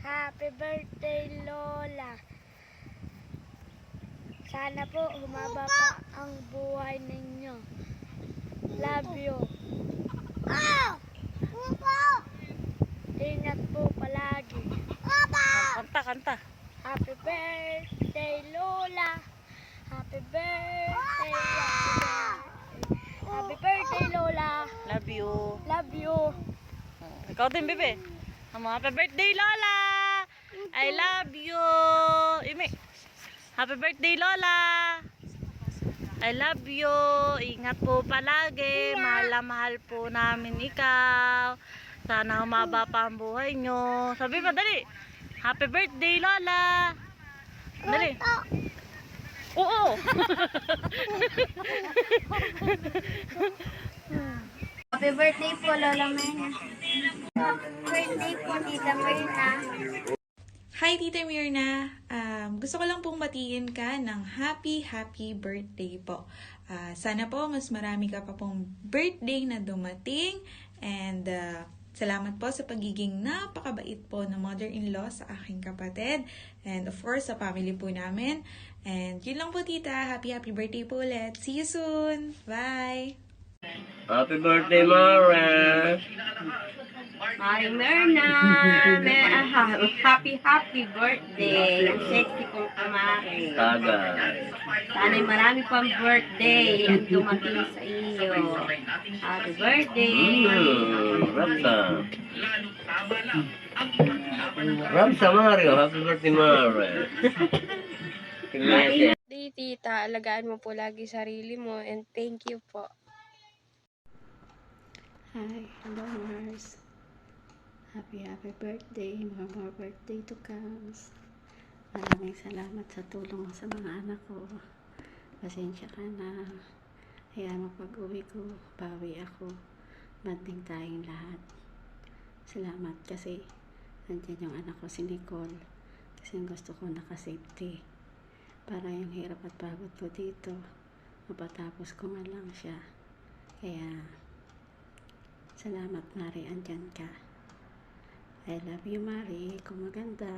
Happy birthday, Lola. Sana po humaba pa ang buhay ninyo. Love you. Ingat po palagi. Kanta. Happy birthday, Lola. Happy birthday, happy birthday, Lola. Love you. Love you. Ikaw din, bebe. Happy birthday, Lola. I love you. Imi. Happy birthday, Lola. I love you. Ingat po palagi. Mahal na mahal po namin ikaw. Sana humaba pa ang buhay nyo. Sabi mo, dali. Happy birthday, Lola. Dali. Oo. Happy birthday po, Lola Mena. Happy birthday po, Tita Mena. Hi, Tita Mirna. Gusto ko lang pong batiin ka ng happy birthday po. Sana po mas marami ka pa pong birthday na dumating. And salamat po sa pagiging napakabait po na mother-in-law sa aking kapatid. And of course, sa family po namin. And yun lang po, Tita. Happy birthday po ulit. See you soon. Bye! Happy birthday, Mara! Hi, Merna! Happy birthday! Ang sexy kong kumari. Tagay. Sana'y marami pang birthday ang dumating sa iyo. Happy birthday! Ramsa. Ramsa, Mario. Happy birthday, Mara. Happy tita. Alagaan mo po lagi sarili mo and thank you po. Hi, hello Mars. Happy birthday, more birthday to comes. Maraming salamat sa tulong mo sa mga anak ko. Pasensya ka na. Kaya mapag-uwi ko, bawi ako. Banding tayong lahat. Salamat kasi nandiyan yung anak ko si Nicole. Kasi gusto ko naka-safety. Para yung hirap at pagod ko dito, mapatapos ko man lang siya. Kaya salamat, Mari, andyan ka. I love you, Mari, kung maganda,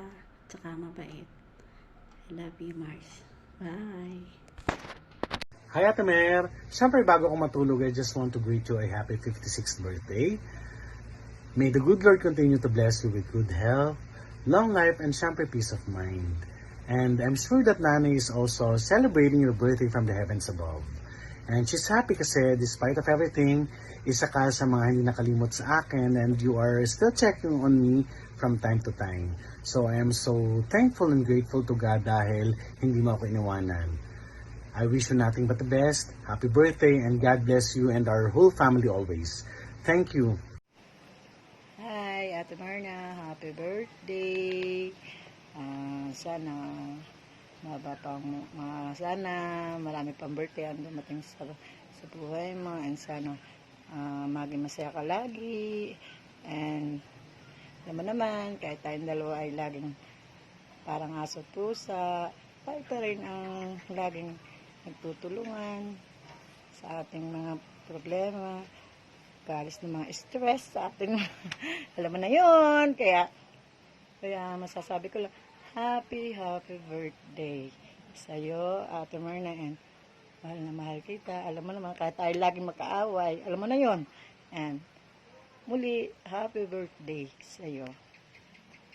tsaka mabait. I love you, Mars. Bye! Hi, Ate Mer! Siyempre, bago ko matulog, I just want to greet you a happy 56th birthday. May the good Lord continue to bless you with good health, long life, and siyempre peace of mind. And I'm sure that Nana is also celebrating your birthday from the heavens above. And she's happy kasi despite of everything, isa ka sa mga hindi nakalimot sa akin and you are still checking on me from time to time. So I am so thankful and grateful to God dahil hindi mo ako iniwanan. I wish you nothing but the best. Happy birthday and God bless you and our whole family always. Thank you. Hi, Ate Marna. Happy birthday. Sana sana marami pang birthday ang dumating sa buhay mo and sana maging masaya ka lagi and naman kahit tayong dalawa ay laging parang aso at pusa, tayo pa rin ang laging nagtutulungan sa ating mga problema, galis ng mga stress sa ating alam mo na yun, kaya masasabi ko lang happy birthday sa'yo, Ate Marna, and mahal na mahal kita. Alam mo naman, kahit tayo laging makaaway, alam mo na yon. And muli, happy birthday sa'yo.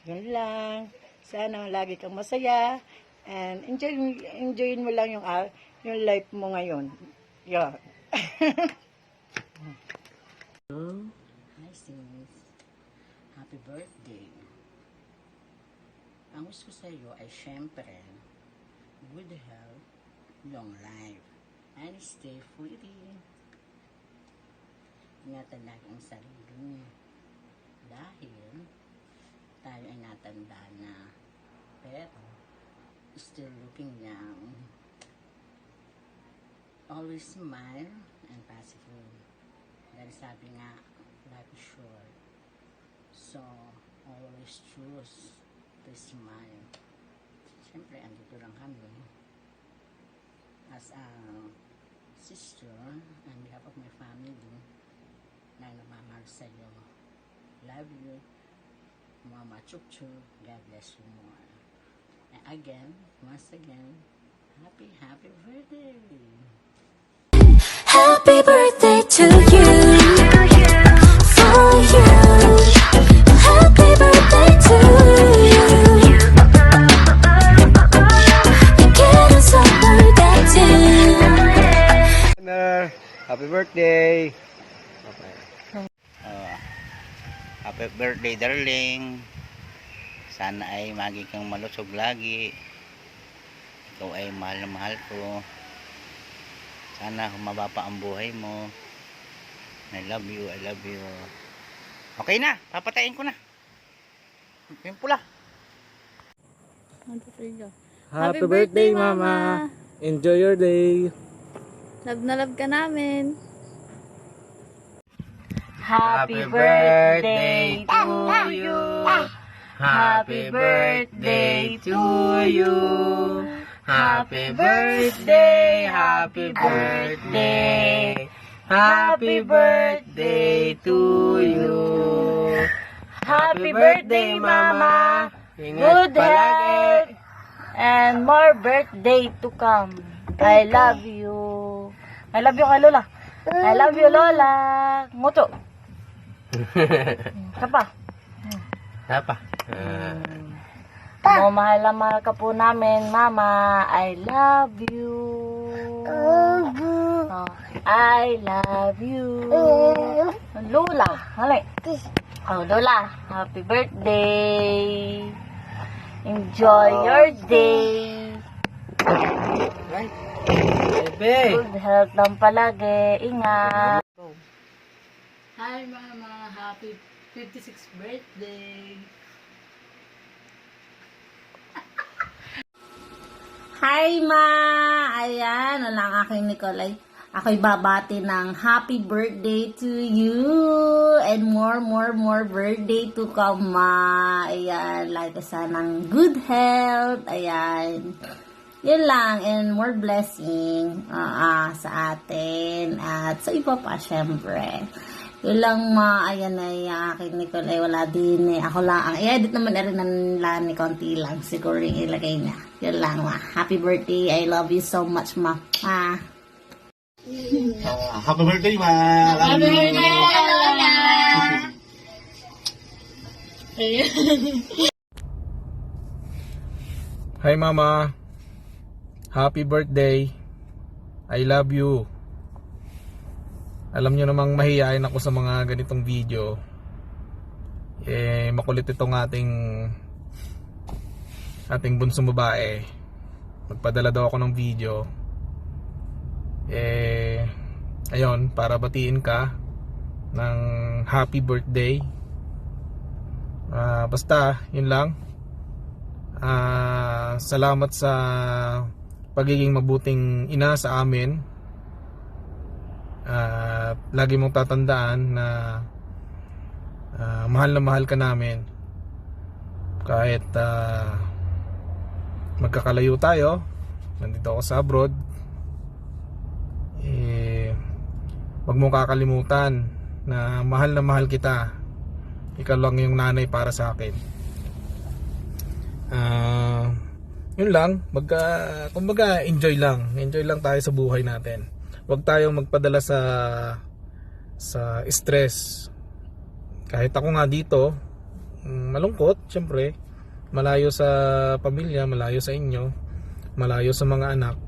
Yun lang. Sana lagi kang masaya and enjoyin mo lang yung life mo ngayon. Yan. Hi sis, happy birthday. Ang gusto ko sa iyo ay syempre good health, long life, and stay free. Ingatan lagi ang sarili mo dahil tayo ay natanda na pero still looking young. Always smile and positive. Dahil sabi nga, life is short. So, always choose to smile. Siyempre, andito lang kami as a sister on behalf of my family na namamahal sa'yo. Love you. Mama Chup Chup, God bless you more. And again, once again, happy birthday. Happy birthday to you, for you. Happy birthday to you. You get us a birthday too. Happy birthday. Happy birthday, darling. Sana ay maging kang malusog lagi. Ikaw ay mahal na mahal ko. Sana humaba pa ang buhay mo. I love you, I love you. Okay na, papatayin ko na. Yung pula. Happy birthday, Mama. Enjoy your day. Love na love ka namin. Happy birthday to you. Happy birthday to you. Happy birthday, happy birthday. Happy birthday to you. Happy birthday, Mama. Good health and more birthday to come. I love you. I love you kay Lola. I love you, Lola. Mucho. Kapa. Apa? Mahal na mahal ka po namin, Mama. I love you. Oh, I love you. Lola. Hali. Oh, Lola. Happy birthday. Enjoy your day. Good health lang palagi. Ingat. Hi, Mama. Happy 56th birthday. Hi, Ma! Ayan, wala ang aking Nicolay. Ako'y babati ng happy birthday to you and more birthday to come, Ma. Ayan, like sanang good health. Ayan. Yun lang, and more blessing sa atin at sa iba pa, syempre. Yun lang, Ma. Ayan ay aking Nicolay. Wala din eh. Ako lang. Ang i-edit naman rin lang ni konti lang. Siguro yung ilagay niya. Yun lang, Ma. Happy birthday. I love you so much, Ma. Happy birthday, Ma. Happy Hi, Mama. Happy birthday. I love you. Alam nyo namang mahihayin ako sa mga ganitong video. Makulit itong ating bunsong babae. Magpadala daw ako ng video. Ayun, para batiin ka ng happy birthday. Basta, yun lang. Salamat sa pagiging mabuting ina sa amin. Lagi mong tatandaan na mahal na mahal ka namin kahit magkakalayo tayo, nandito ako sa abroad. Wag mong kakalimutan na mahal kita. Ikaw lang yung nanay para sa akin. Yun lang, kumbaga enjoy lang tayo sa buhay natin. Huwag tayong magpadala sa stress. Kahit ako nga dito, malungkot, syempre. Malayo sa pamilya, malayo sa inyo, malayo sa mga anak.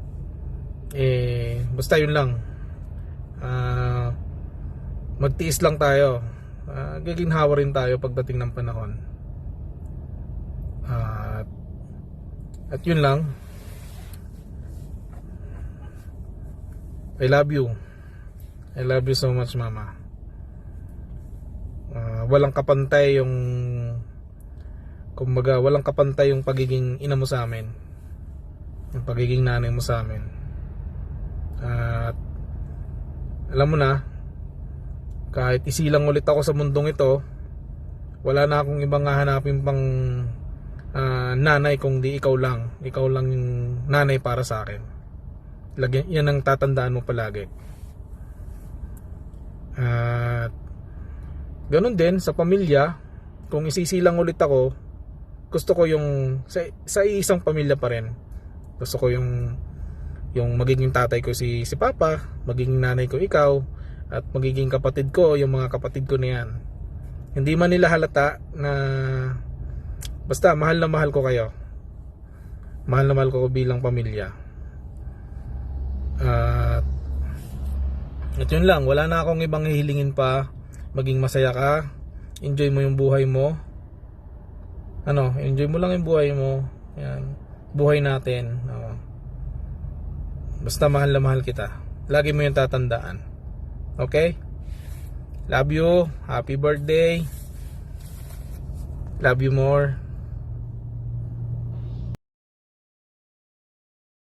Basta yun lang. Magtiis lang tayo. Giginhawa rin tayo pagdating ng panahon. At yun lang. I love you. I love you so much, Mama. Walang kapantay yung, kumbaga, walang kapantay yung pagiging ina mo sa amin. Yung pagiging nanay mo sa amin. At alam mo na, kahit isilang ulit ako sa mundong ito, wala na akong ibang hahanapin pang nanay kung di ikaw lang. Ikaw lang yung nanay para sa akin. Yan ang tatandaan mo palagi. At ganun din sa pamilya, kung isisilang ulit ako, gusto ko yung sa isang pamilya pa rin. Gusto ko yung magiging tatay ko si Papa, magiging nanay ko ikaw, at magiging kapatid ko yung mga kapatid ko na yan. Hindi man nila halata na basta mahal na mahal ko kayo. Mahal na mahal ko bilang pamilya. At yun lang, wala na akong ibang hihilingin pa. Maging masaya ka, enjoy mo yung buhay mo. Enjoy mo lang yung buhay mo. Yan, buhay natin. Basta mahal na mahal kita. Lagi mo yung tatandaan. Okay? Love you. Happy birthday. Love you more.